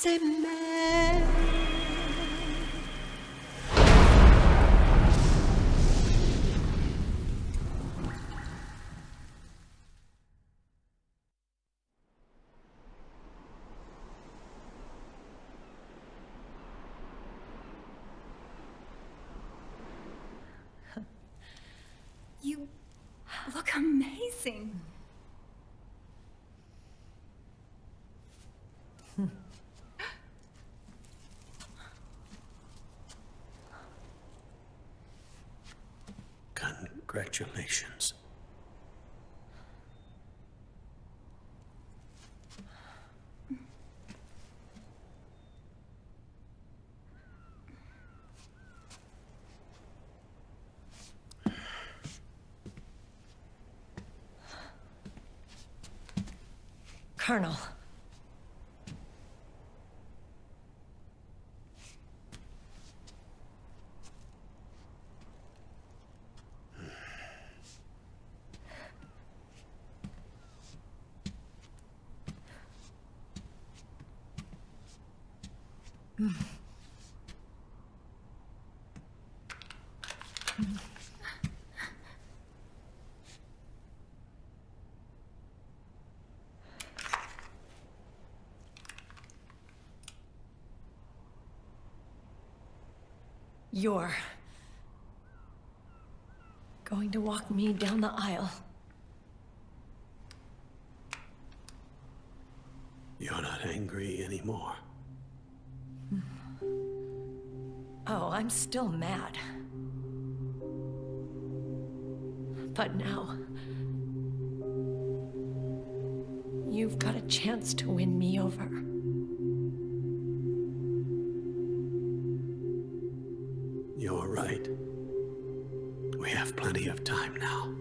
Aimais. You look amazing. Congratulations. Colonel. You're going to walk me down the aisle. You're not angry anymore. Oh, I'm still mad. But now, you've got a chance to win me over. You're right. We have plenty of time now.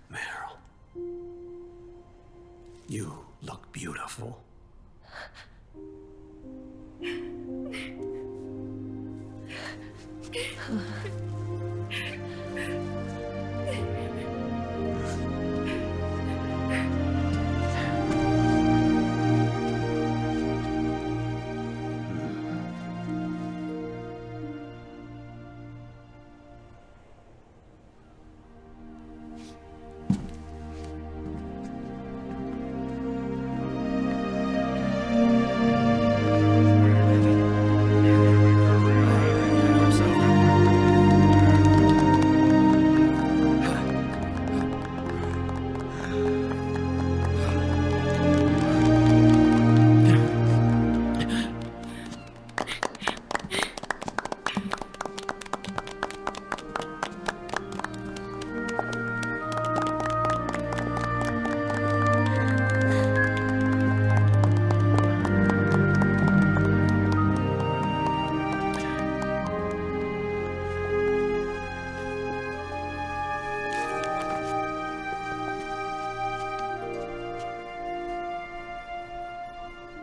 Meryl, you look beautiful.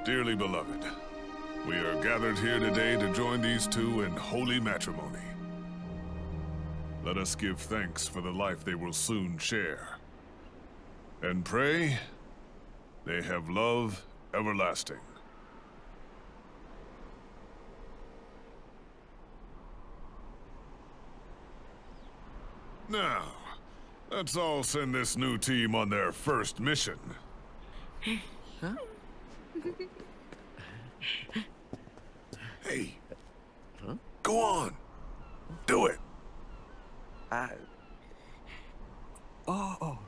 Dearly beloved, we are gathered here today to join these two in holy matrimony. Let us give thanks for the life they will soon share, and pray they have love everlasting. Now, let's all send this new team on their first mission. Huh? Hey, go on, do it. Oh.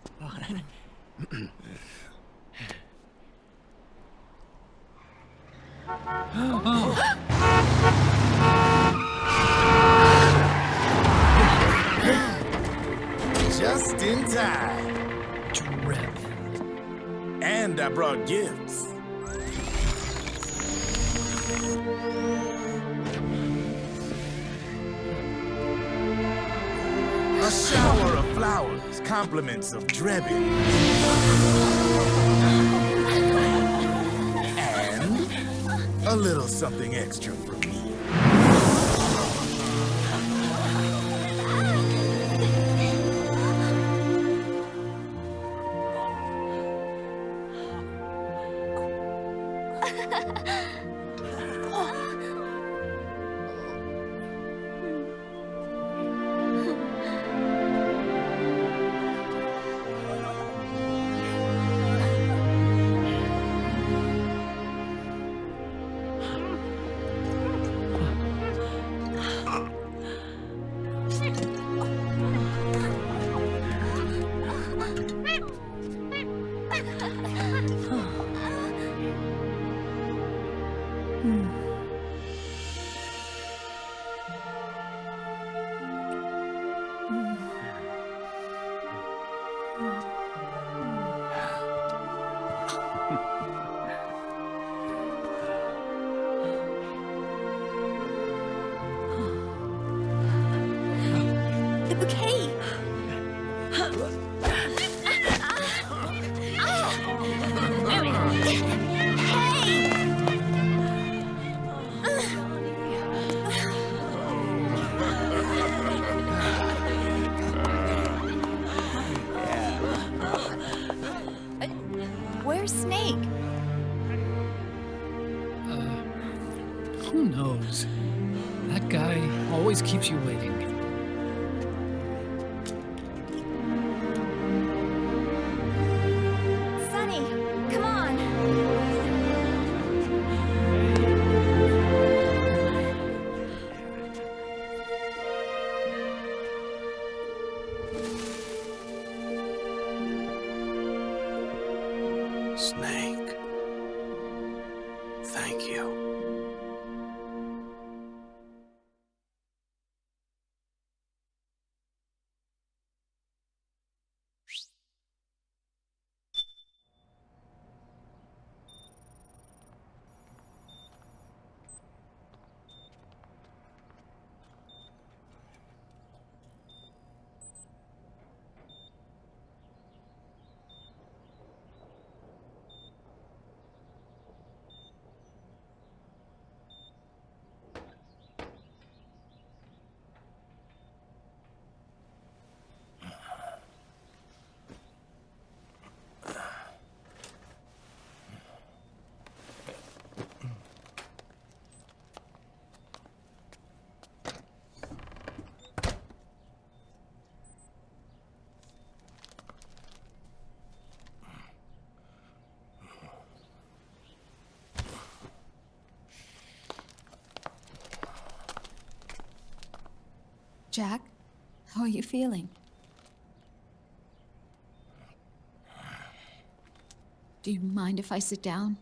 Just in time. Drebin. And I brought gifts. A shower of flowers, compliments of Drebin. And A little something extra from me. The bouquet! Where's Snake? Who knows? That guy always keeps you waiting. Sunny, come on! Snake. Thank you. Jack, how are you feeling? Do you mind if I sit down?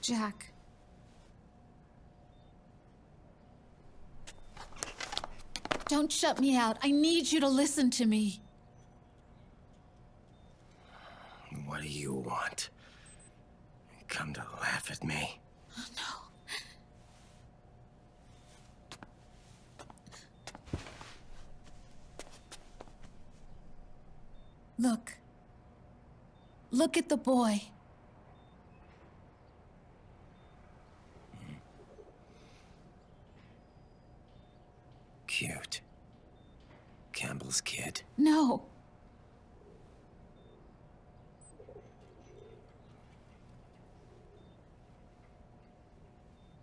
Jack. Don't shut me out. I need you to listen to me. What do you want? You come to laugh at me? Look. Look at the boy. Cute. Campbell's kid. No.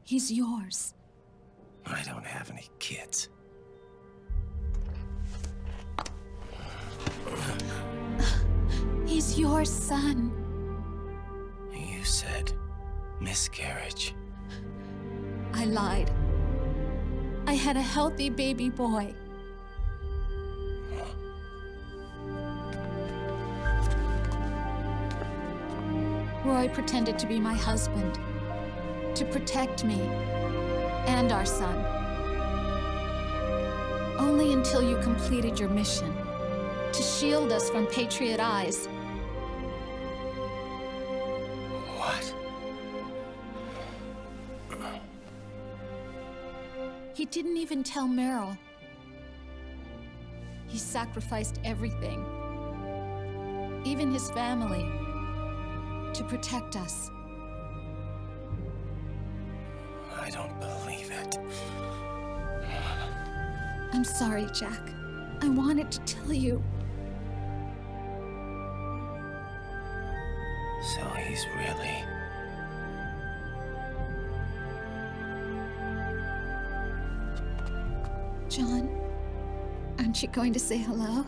He's yours. I don't have any kids. He's your son. You said miscarriage. I lied. I had a healthy baby boy. Roy pretended to be my husband, to protect me and our son. Only Only until you completed your mission. To shield us from Patriot eyes. What? He didn't even tell Meryl. He sacrificed everything. Even his family. To protect us. I don't believe it. I'm sorry, Jack. I wanted to tell you. So he's really... John, aren't you going to say hello?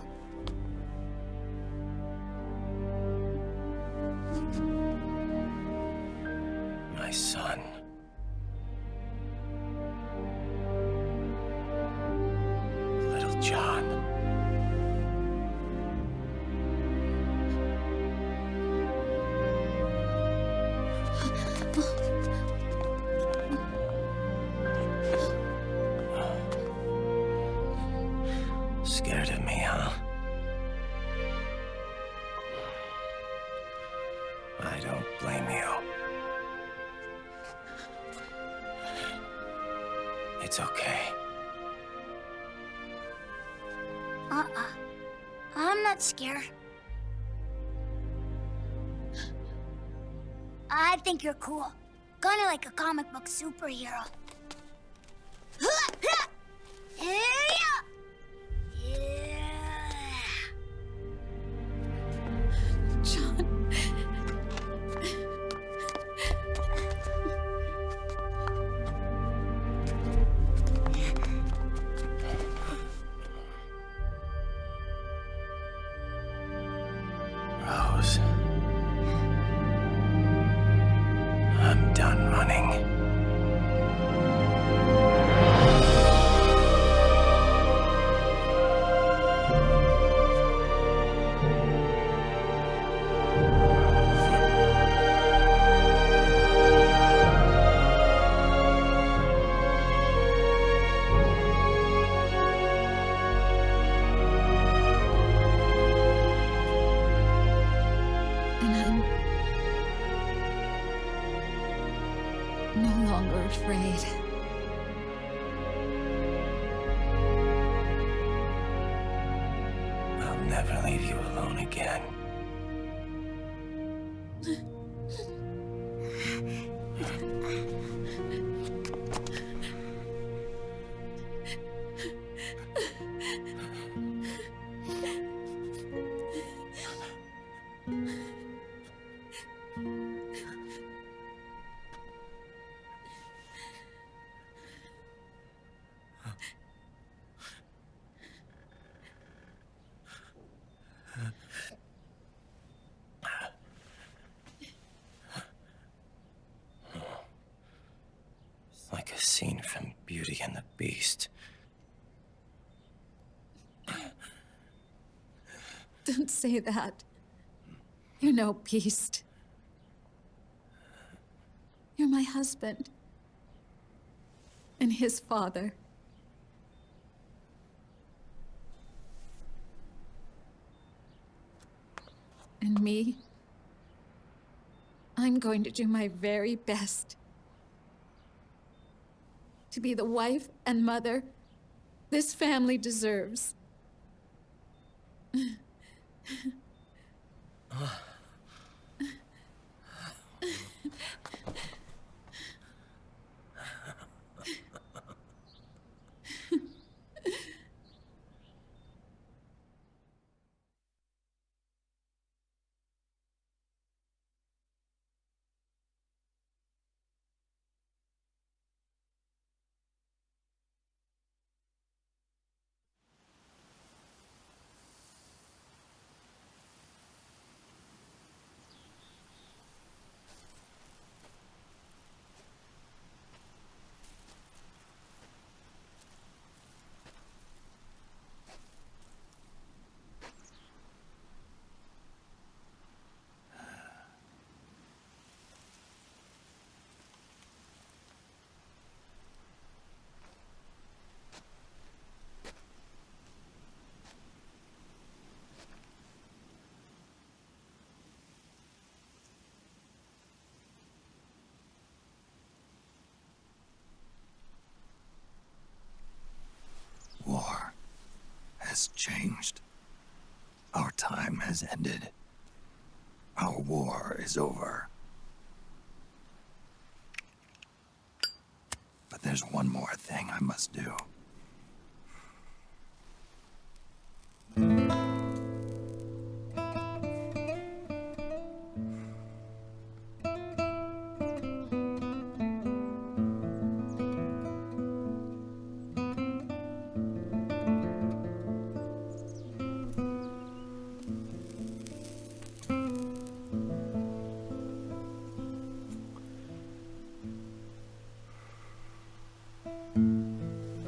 my son. Little John. Scared of me, huh? I don't blame you. It's okay. I'm not scared. I think you're cool. Kinda like a comic book superhero. John. Rose. I'm done running. And I'm no longer afraid. I'll never leave you alone again. It's like a scene from Beauty and the Beast. Don't say that. You're no beast. You're my husband. And his father. And me, I'm going to do my very best to be the wife and mother this family deserves. has changed. Our time has ended. Our war is over. But there's one more thing I must do.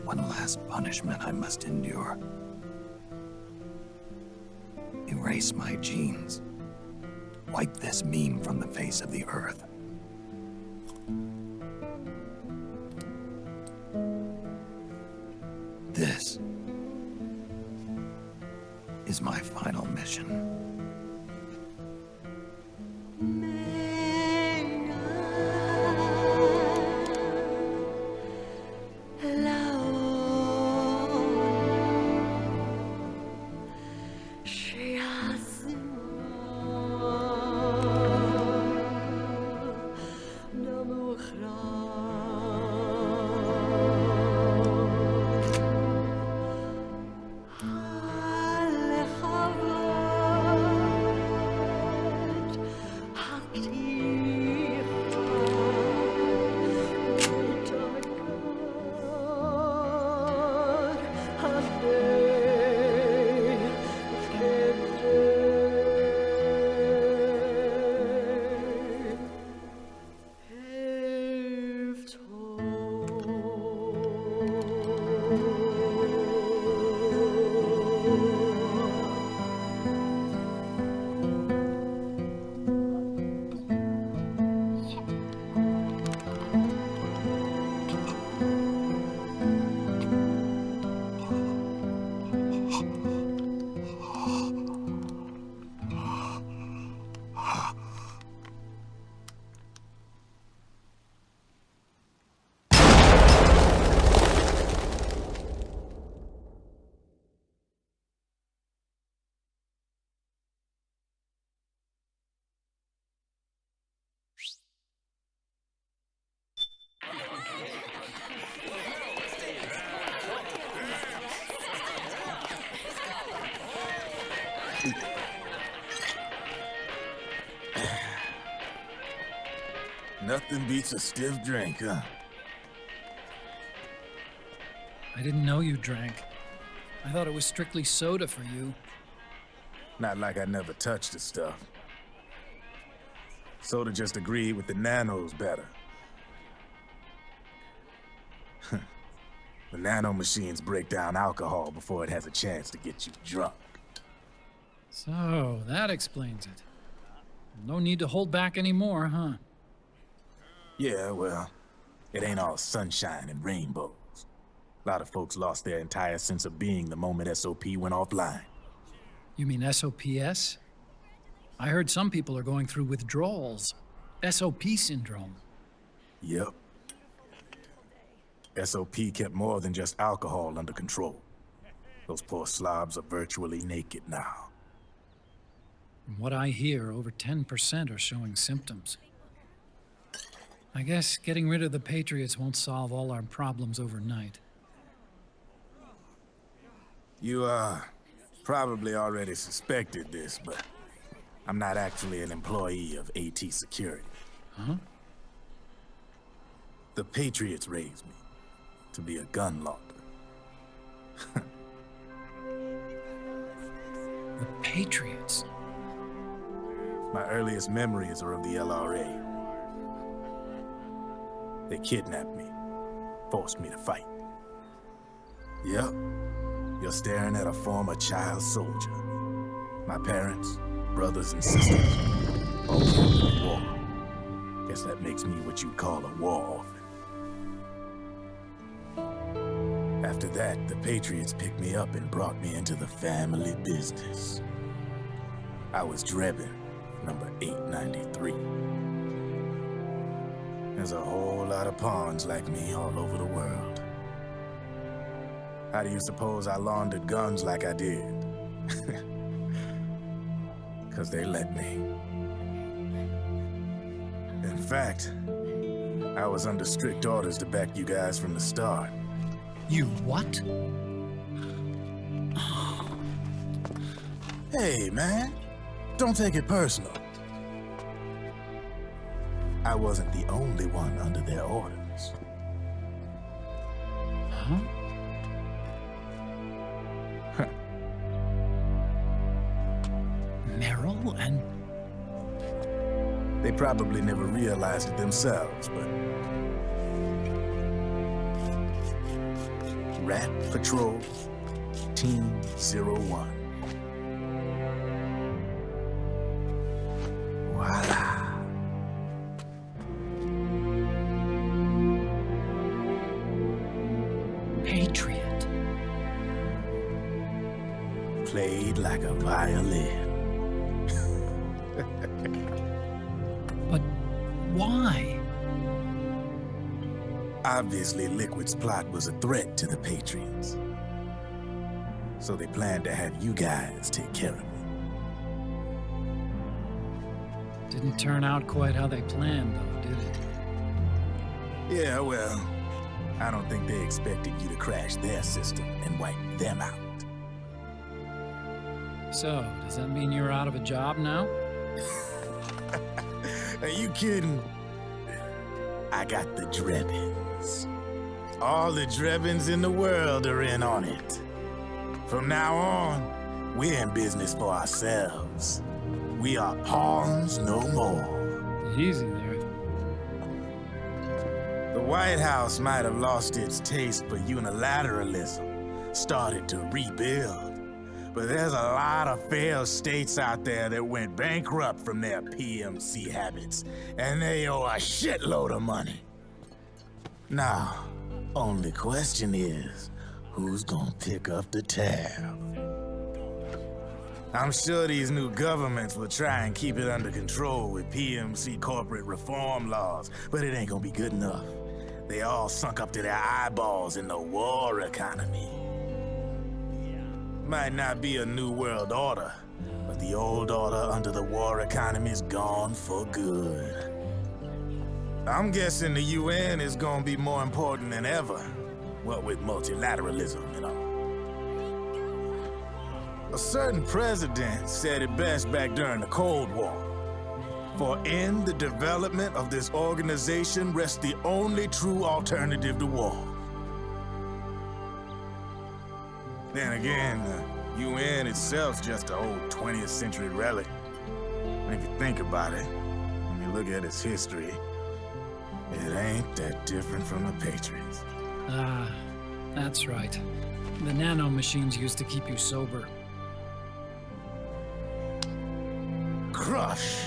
One last punishment I must endure. Erase my genes. Wipe this meme from the face of the earth. This is my final mission. Nothing beats a stiff drink, huh? I didn't know you drank. I thought it was strictly soda for you. Not like I never touched the stuff. Soda just agreed with the nanos better. The nano machines break down alcohol before it has a chance to get you drunk. So, that explains it. No need to hold back anymore, huh? Yeah, well, it ain't all sunshine and rainbows. A lot of folks lost their entire sense of being the moment SOP went offline. You mean SOPS? I heard some people are going through withdrawals. SOP syndrome. Yep. SOP kept more than just alcohol under control. Those poor slobs are virtually naked now. From what I hear, over 10% are showing symptoms. I guess getting rid of the Patriots won't solve all our problems overnight. You, probably already suspected this, but I'm not actually an employee of AT Security. Huh? The Patriots raised me to be a gun launder. The Patriots? My earliest memories are of the LRA. They kidnapped me, forced me to fight. Yep, you're staring at a former child soldier. My parents, brothers and sisters, all killed in the war. Guess that makes me what you'd call a war orphan. After that, the Patriots picked me up and brought me into the family business. I was Drebin, number 893. There's a whole lot of pawns like me all over the world. How do you suppose I laundered guns like I did? 'Cause they let me. In fact, I was under strict orders to back you guys from the start. You what? Hey, man. Don't take it personal. I wasn't the only one under their orders. Huh? Meryl and... They probably never realized it themselves, but... Rat Patrol, Team 01. Voila. Patriot. Played like a violin. But why? Obviously, Liquid's plot was a threat to the Patriots. So they planned to have you guys take care of it. Didn't turn out quite how they planned, though, did it? Yeah, well, I don't think they expected you to crash their system and wipe them out. So, does that mean you're out of a job now? Are you kidding? I got the Drebins. All the Drebins in the world are in on it. From now on, we're in business for ourselves. We are pawns no more. Easy there. The White House might have lost its taste for unilateralism, started to rebuild. But there's a lot of failed states out there that went bankrupt from their PMC habits, and they owe a shitload of money. Now, only question is, who's gonna pick up the tab? I'm sure these new governments will try and keep it under control with PMC corporate reform laws, but it ain't gonna be good enough. They all sunk up to their eyeballs in the war economy. Might not be a new world order, but the old order under the war economy's gone for good. I'm guessing the UN is gonna be more important than ever, what with multilateralism and all. A certain president said it best back during the Cold War. For in the development of this organization rests the only true alternative to war. Then again, the UN itself's just an old 20th century relic. And if you think about it, when you look at its history, it ain't that different from the Patriots. Ah, that's right. The nanomachines used to keep you sober. Crush.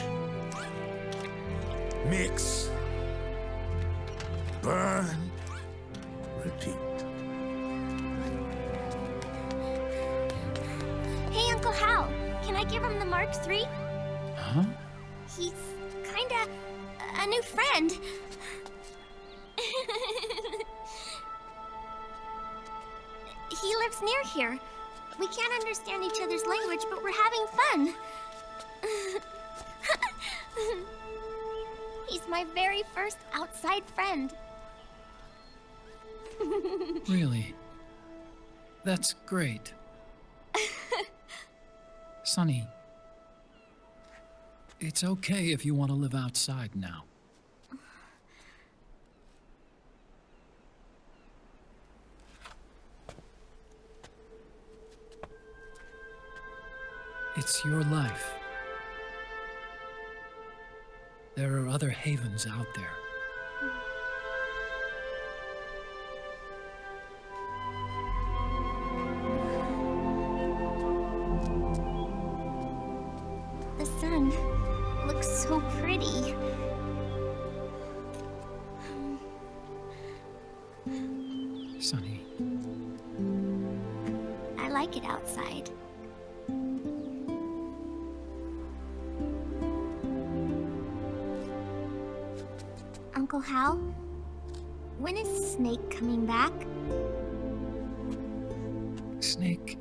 Mix. Burn. Repeat. Hey, Uncle Hal, can I give him the Mark III? Huh? He's kinda a new friend. He lives near here. We can't understand each other's language, but we're having fun. He's my very first outside friend. Really? That's great. Sonny, it's okay if you want to live outside now. It's your life. There are other havens out there. The sun looks so pretty. Sonny, I like it outside. Uncle Hal, when is Snake coming back? Snake.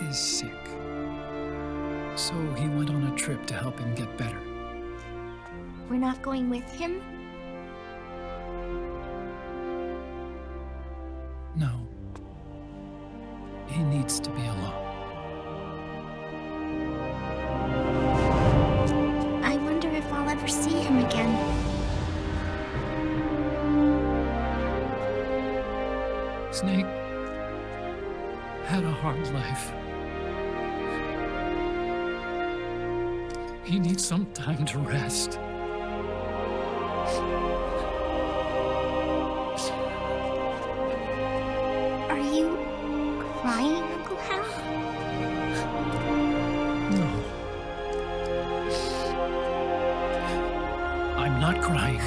Is sick. So he went on a trip to help him get better. We're not going with him? No. He needs to be alone. I wonder if I'll ever see him again. Snake had a hard life. He needs some time to rest. Are you crying, Uncle Hal? No. I'm not crying.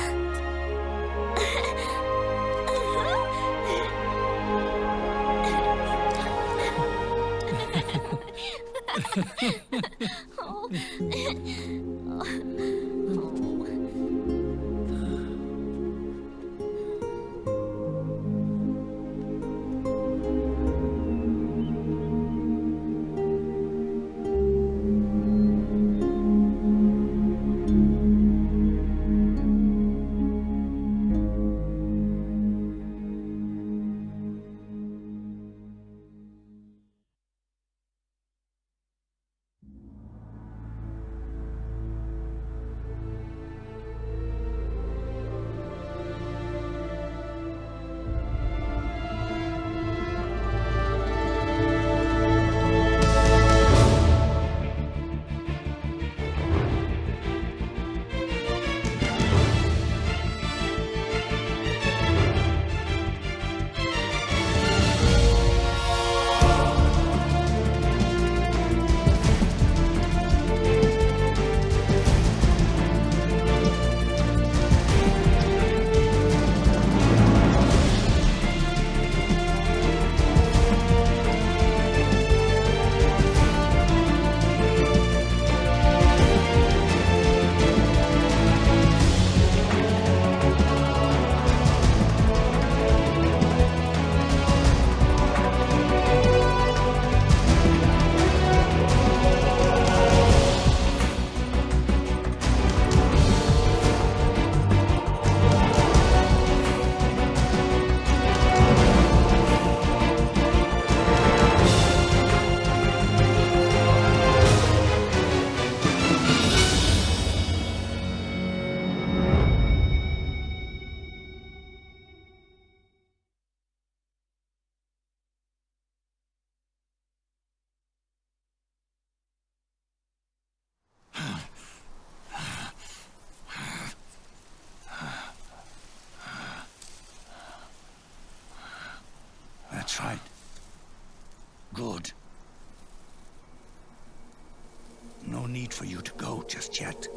That's right. Good. No need for you to go just yet.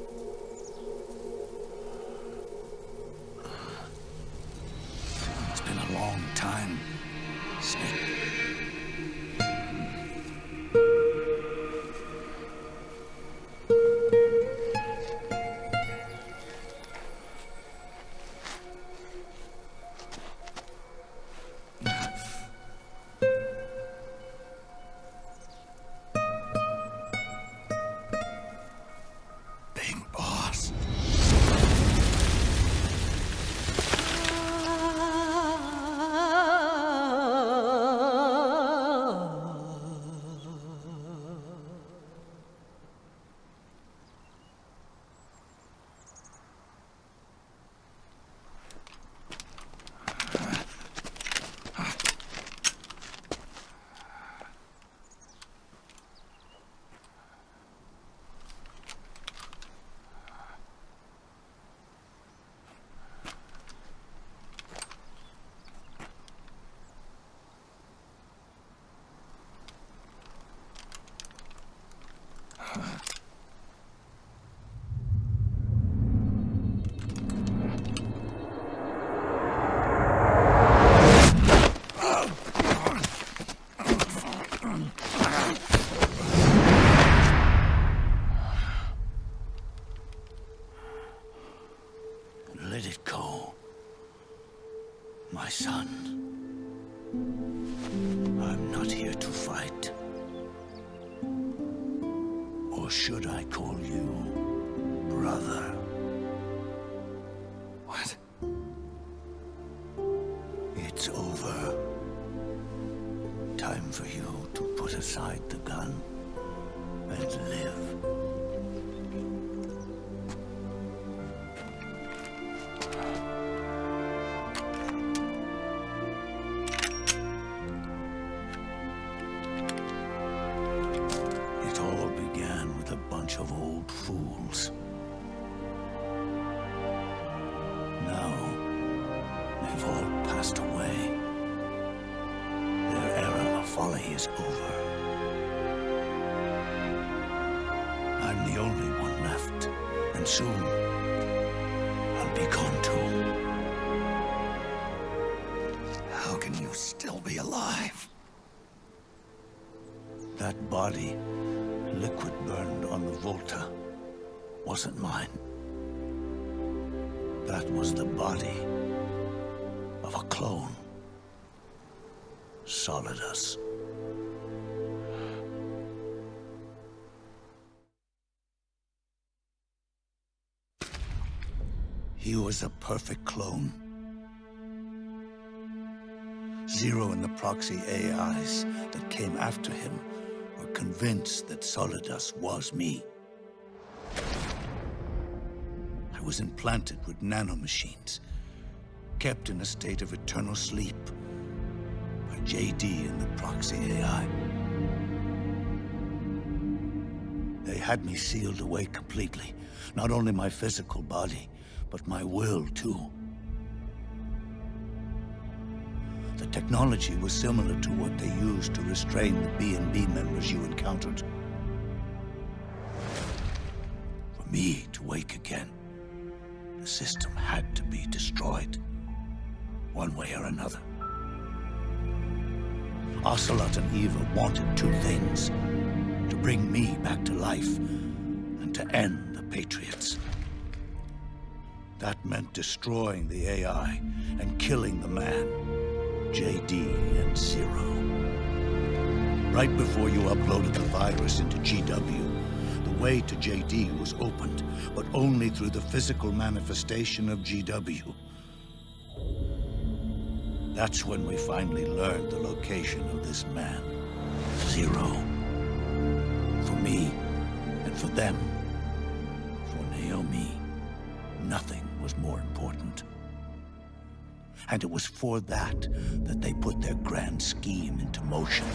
It's been a long time, Snake. Big boss. My son, I'm not here to fight. Or should I call you brother? What? It's over. Time for you to put aside the gun and live. It all began with a bunch of old fools. Now, they've all passed away. Their era of folly is over. I'm the only one left, and soon I'll be gone too. How can you still be alive? That body, liquid burned on the Volta, wasn't mine. That was the body of a clone. Solidus. He was a perfect clone. Zero and the proxy AIs that came after him were convinced that Solidus was me. I was implanted with nanomachines, kept in a state of eternal sleep by JD and the proxy AI. They had me sealed away completely, not only my physical body, but my will too. The technology was similar to what they used to restrain the B&B members you encountered. For me to wake again, the system had to be destroyed, one way or another. Ocelot and Eva wanted two things: to bring me back to life and to end the Patriots. That meant destroying the AI and killing the man, JD and Zero. Right before you uploaded the virus into GW, the way to JD was opened, but only through the physical manifestation of GW. That's when we finally learned the location of this man, Zero. For me, and for them, for Naomi, nothing was more important. And it was for that they put their grand scheme into motion.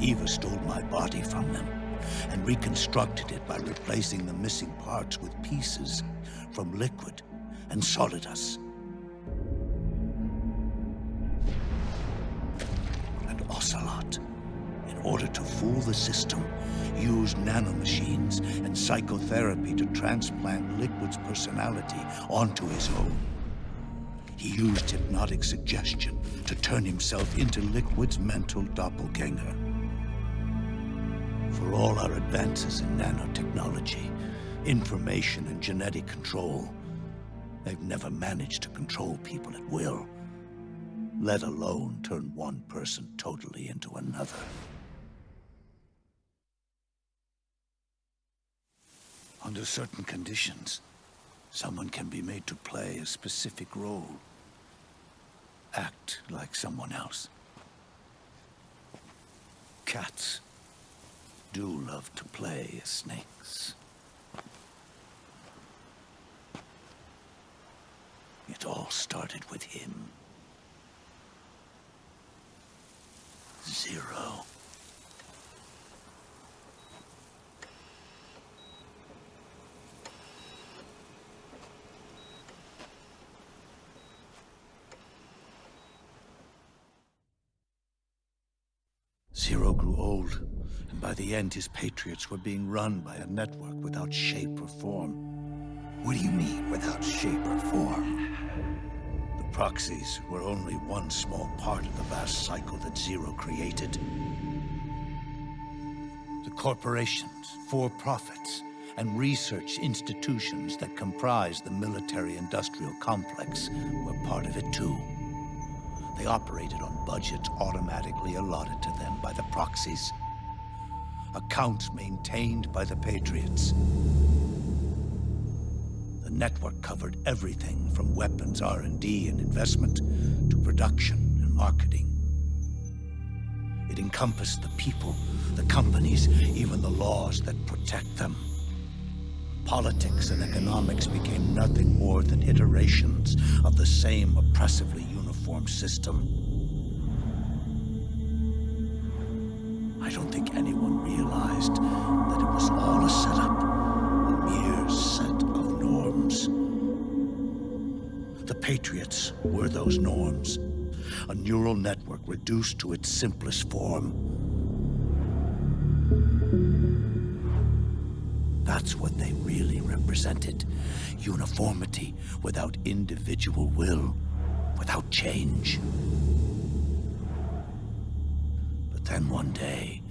Eva stole my body from them and reconstructed it by replacing the missing parts with pieces from Liquid and Solidus. And Ocelot, in order to fool the system, used nanomachines and psychotherapy to transplant Liquid's personality onto his own. He used hypnotic suggestion to turn himself into Liquid's mental doppelganger. For all our advances in nanotechnology, information and genetic control, they've never managed to control people at will, let alone turn one person totally into another. Under certain conditions, someone can be made to play a specific role. Act like someone else. Cats do love to play as snakes. It all started with him. Zero. Zero grew old, and by the end his Patriots were being run by a network without shape or form. What do you mean, without shape or form? The proxies were only one small part of the vast cycle that Zero created. The corporations, for-profits, and research institutions that comprise the military-industrial complex were part of it too. They operated on budgets automatically allotted to them by the proxies. Accounts maintained by the Patriots. The network covered everything from weapons R&D and investment to production and marketing. It encompassed the people, the companies, even the laws that protect them. Politics and economics became nothing more than iterations of the same oppressively uniform system. I don't think anyone realized that it was all a setup, a mere set of norms. The Patriots were those norms, a neural network reduced to its simplest form. That's what they really represented. Uniformity without individual will, without change. But then one day,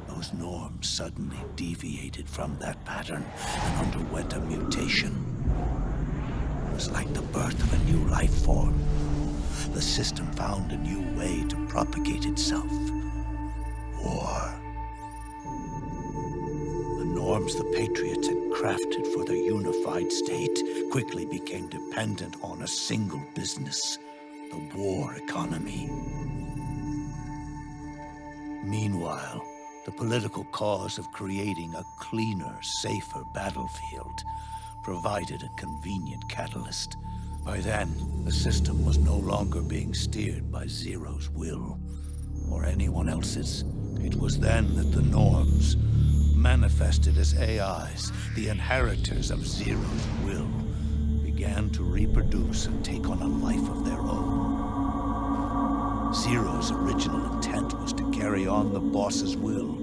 those norms suddenly deviated from that pattern and underwent a mutation. It was like the birth of a new life form. The system found a new way to propagate itself. War. The norms the Patriots had crafted for their unified state quickly became dependent on a single business, the war economy. Meanwhile, the political cause of creating a cleaner, safer battlefield provided a convenient catalyst. By then, the system was no longer being steered by Zero's will, or anyone else's. It was then that the norms, manifested as AIs, the inheritors of Zero's will, began to reproduce and take on a life of their own. Zero's original intent was to carry on the boss's will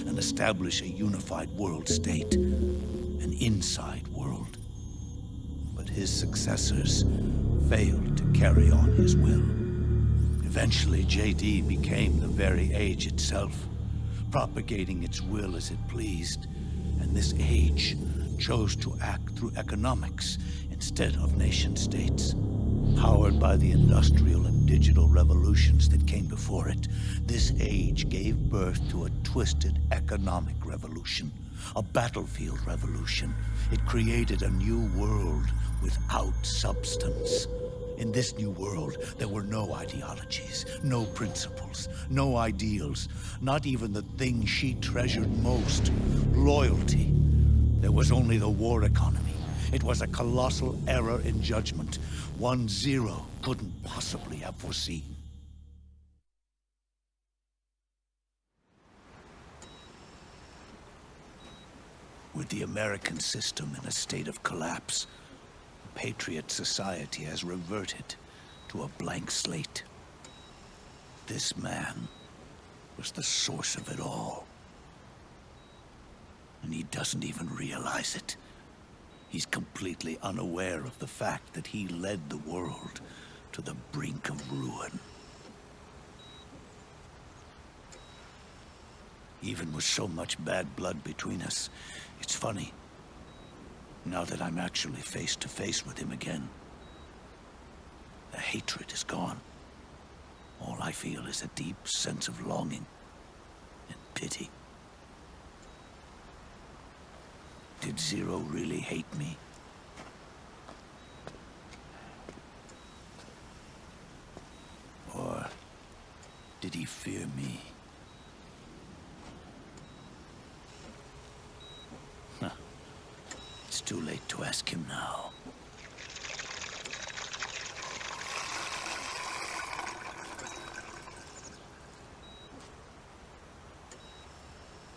and establish a unified world state, an inside world. But his successors failed to carry on his will. Eventually, JD became the very age itself, propagating its will as it pleased, and this age chose to act through economics instead of nation-states. Powered by the industrial and digital revolutions that came before it, this age gave birth to a twisted economic revolution, a battlefield revolution. It created a new world without substance. In this new world, there were no ideologies, no principles, no ideals, not even the thing she treasured most, loyalty. There was only the war economy. It was a colossal error in judgment, one Zero couldn't possibly have foreseen. With the American system in a state of collapse, Patriot society has reverted to a blank slate. This man was the source of it all. And he doesn't even realize it. He's completely unaware of the fact that he led the world to the brink of ruin. Even with so much bad blood between us, it's funny. Now that I'm actually face to face with him again, the hatred is gone. All I feel is a deep sense of longing and pity. Did Zero really hate me? Or did he fear me? It's too late to ask him now.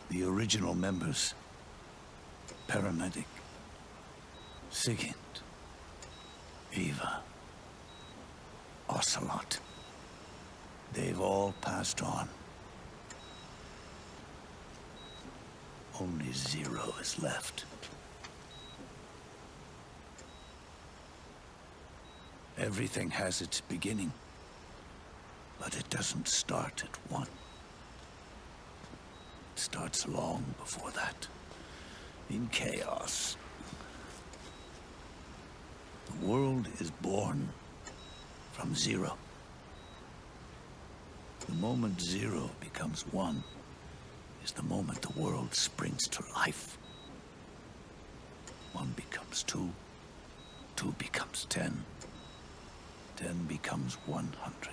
The original members, Paramedic, Sigint, Eva, Ocelot, they've all passed on. Only Zero is left. Everything has its beginning, but it doesn't start at one. It starts long before that, in chaos. The world is born from zero. The moment zero becomes one is the moment the world springs to life. One becomes two, two becomes 10, 10 becomes 100.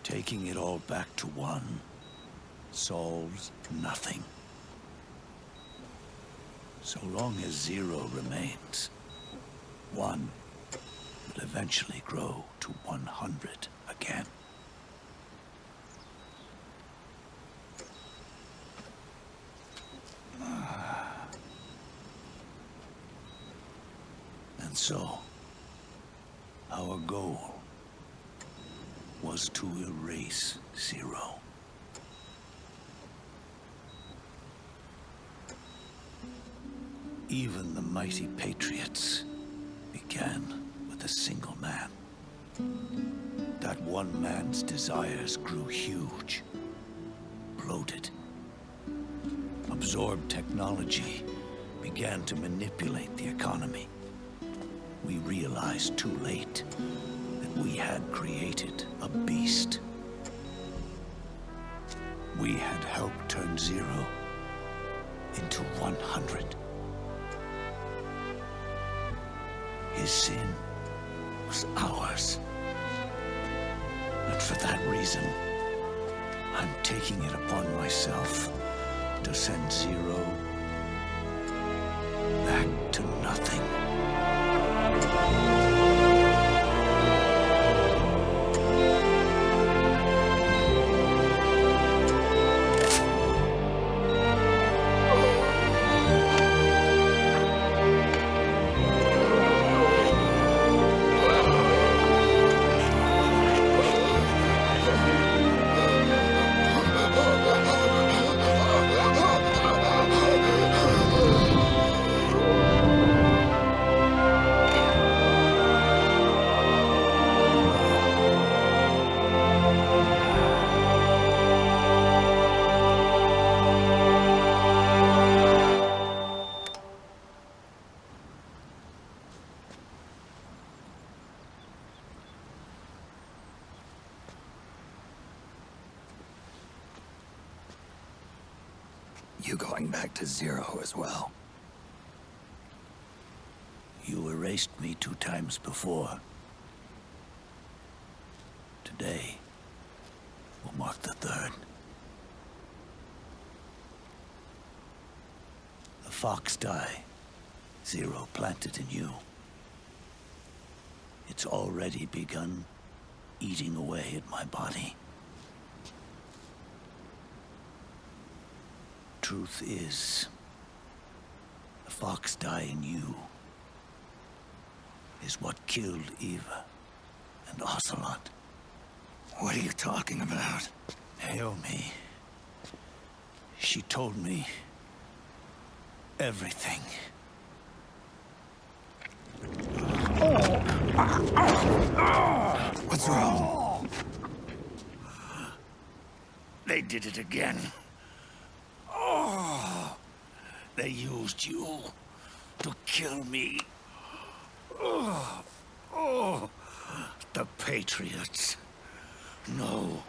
Taking it all back to one solves nothing. So long as zero remains, one will eventually grow to 100 again. And so, our goal was to erase zero. Even the mighty patriots began with a single man. That one man's desires grew huge, bloated, absorbed technology, began to manipulate the economy. We realized too late that we had created a beast. We had helped turn zero into 100. His sin was ours. And for that reason, I'm taking it upon myself to send zero back to nothing. You going back to zero as well? You erased me 2 times before. Today will mark the 3rd. The fox die zero planted in you. It's already begun eating away at my body. Truth is, the fox die in you is what killed Eva and Ocelot. What are you talking about? Naomi. She told me everything. What's wrong? They did it again. They used you to kill me. The Patriots. No,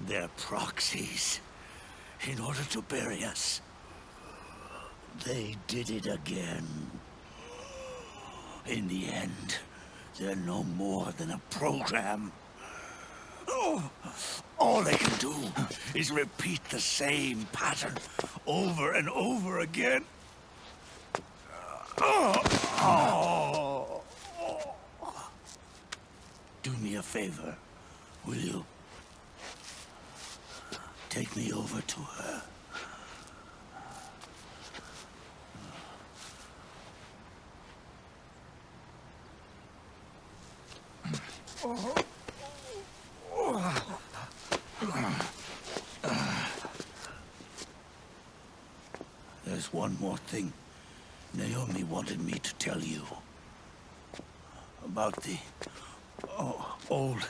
they're proxies. In order to bury us. They did it again. In the end, they're no more than a program. All they can do is repeat the same pattern over and over again. Do me a favor, will you? Take me over to her. There's one more thing Naomi wanted me to tell you. About the old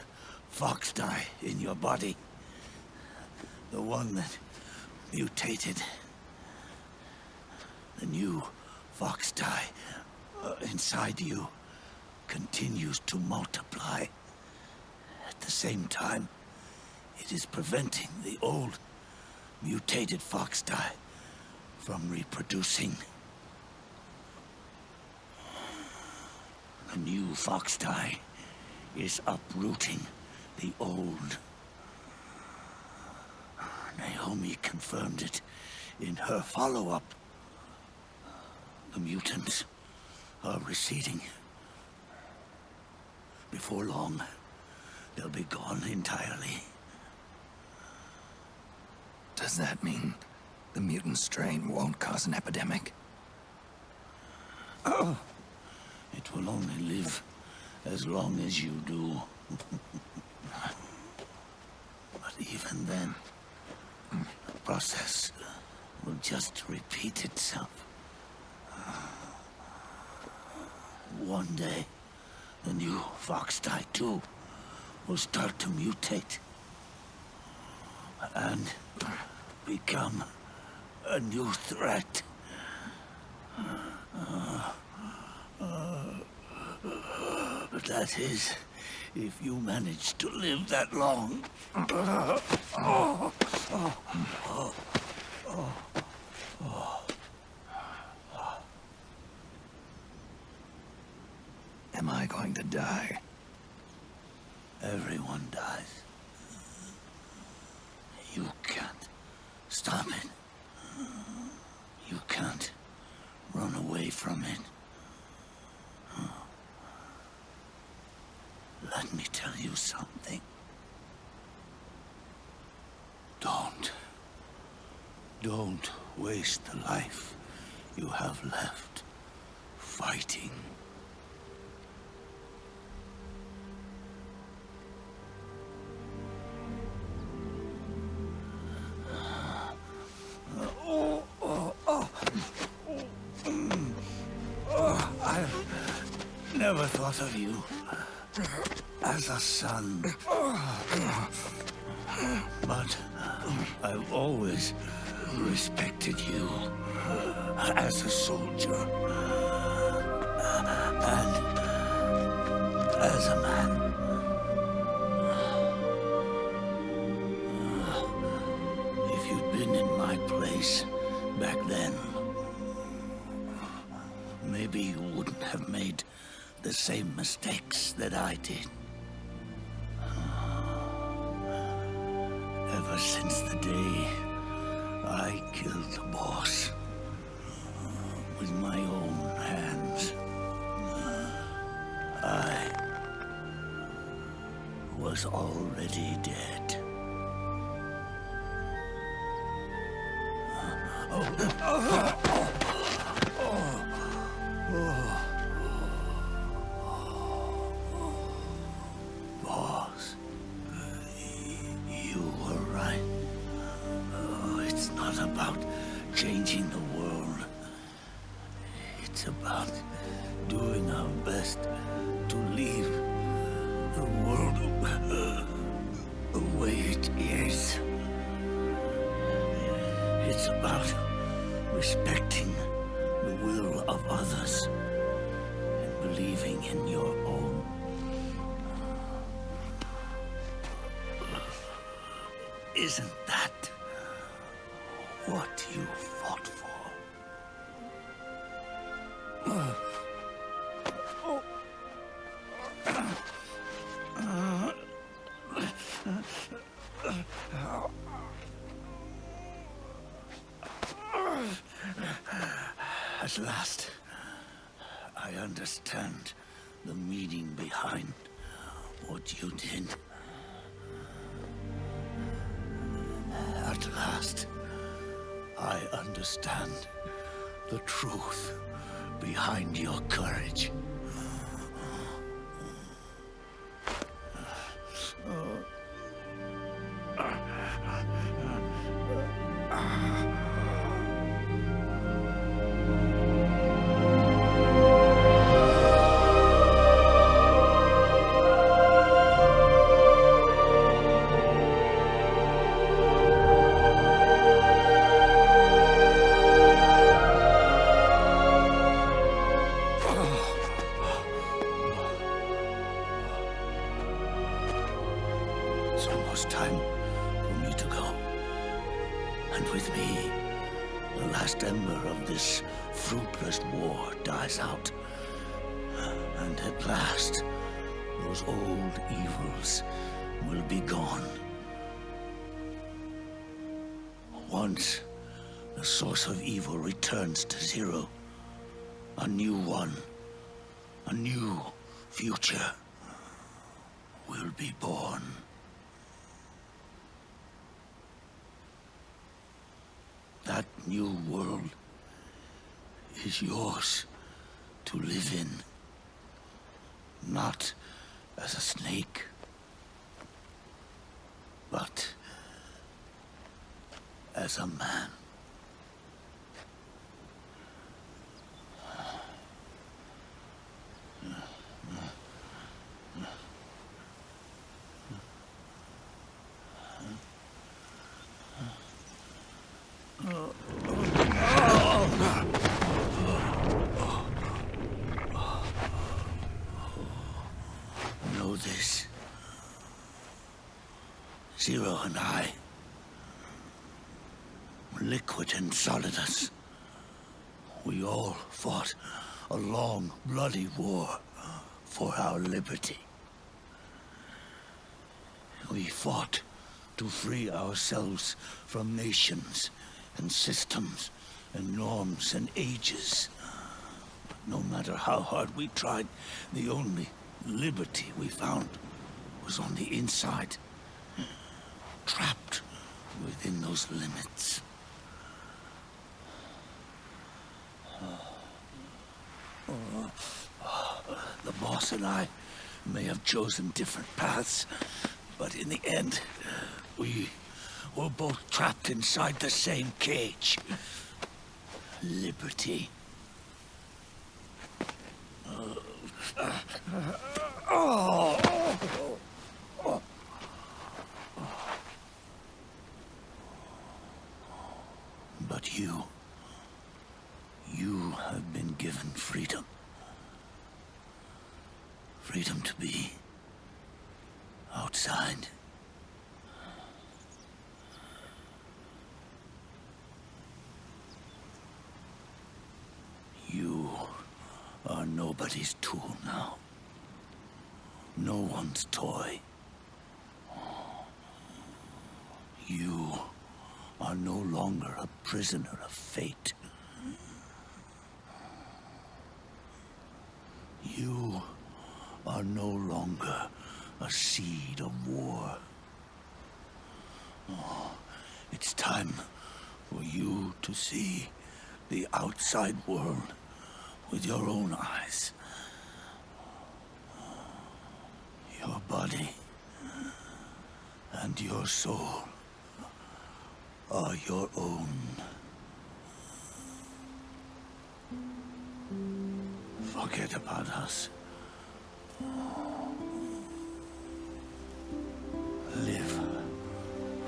fox die in your body. The one that mutated. The new fox dye inside you continues to multiply. At the same time, it is preventing the old mutated fox dye from reproducing. The new fox dye is uprooting the old. Naomi confirmed it in her follow-up. The mutants are receding. Before long, they'll be gone entirely. Does that mean the mutant strain won't cause an epidemic? Oh, it will only live as long as you do. But even then, the process will just repeat itself. One day, the new fox dye too will start to mutate and become a new threat. That is, if you manage to live that long. Am I going to die? Everyone dies. You can't stop it. You can't run away from it. Let me tell you something. Don't waste the life you have left fighting. I never thought of you as a son. But I've always respected you as a soldier and as a man. If you'd been in my place back then, maybe you wouldn't have made the same mistakes that I did. Ever since the day I killed the boss with my own hands, I was already dead. Boss, you were right. It's not about changing the world. It's about doing our best to leave the world the way it is. It's about respecting the will of others and believing in your own. Isn't that what you fought for? At last, I understand the meaning behind what you did. At last, I understand the truth behind your courage. it's time for me to go. And with me, the last ember of this fruitless war dies out. And at last, those old evils will be gone. Once the source of evil returns to zero, a new one, a new future will be born. That new world is yours to live in, not as a snake, but as a man. Know this. Zero and I, liquid and solidus, we all fought a long, bloody war for our liberty. We fought to free ourselves from nations and systems and norms and ages. But no matter how hard we tried, the only liberty we found was on the inside, trapped within those limits. The boss and I may have chosen different paths, but in the end, we were both trapped inside the same cage. Liberty. But you have been given freedom. Freedom to be outside. You are nobody's tool now. No one's toy. You are no longer a prisoner of fate. You are no longer a seed of war. It's time for you to see the outside world with your own eyes. Your body and your soul are your own. Forget about us. Live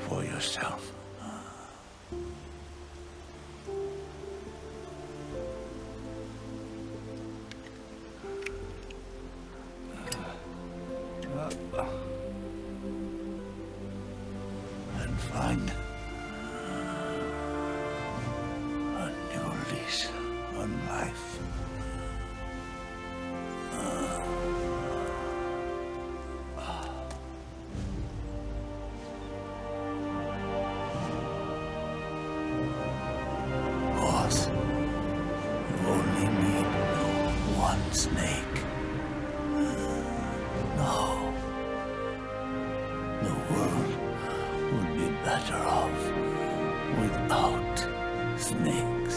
for yourself. And find a new lease on life. Boss, you only need one snake. No. The world would be better off without snakes.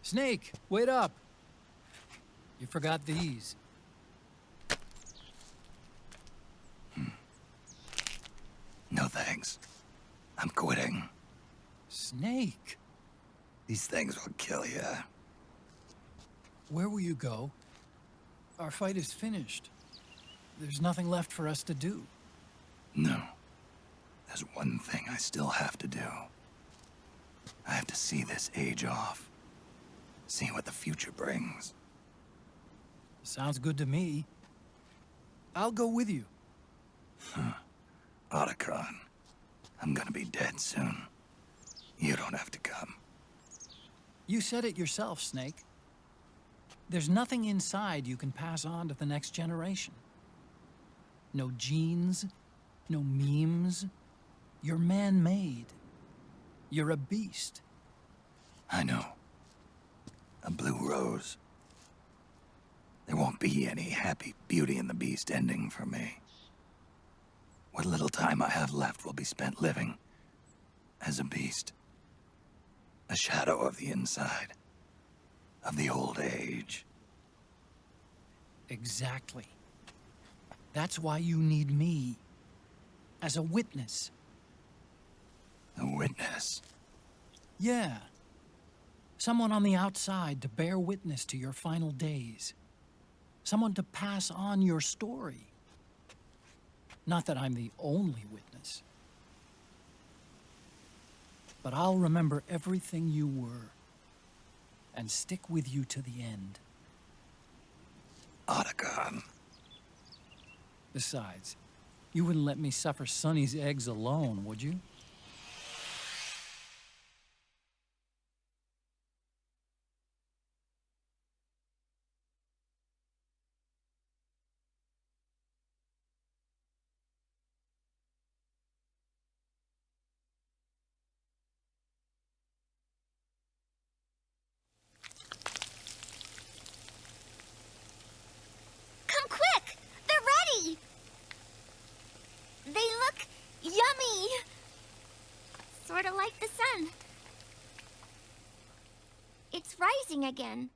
Snake, wait up! You forgot these. No thanks. I'm quitting. Snake, These things will kill you. where will you go? Our fight is finished. There's nothing left for us to do. No. There's one thing I still have to do. I have to see this age off. See what the future brings. Sounds good to me. I'll go with you. Otacon, I'm gonna be dead soon. You don't have to come. You said it yourself, Snake. There's nothing inside you can pass on to the next generation. No genes, no memes. You're man-made. You're a beast. I know. A blue rose. There won't be any happy Beauty and the Beast ending for me. What little time I have left will be spent living as a beast. A shadow of the inside. Of the old age. Exactly. That's why you need me. As a witness. A witness. Yeah. Someone on the outside to bear witness to your final days. Someone to pass on your story. Not that I'm the only witness. But I'll remember everything you were. And stick with you to the end. Otacon. Besides, you wouldn't let me suffer Sonny's eggs alone, would you? Come quick! They're ready! They look yummy! Sort of like the sun. It's rising again.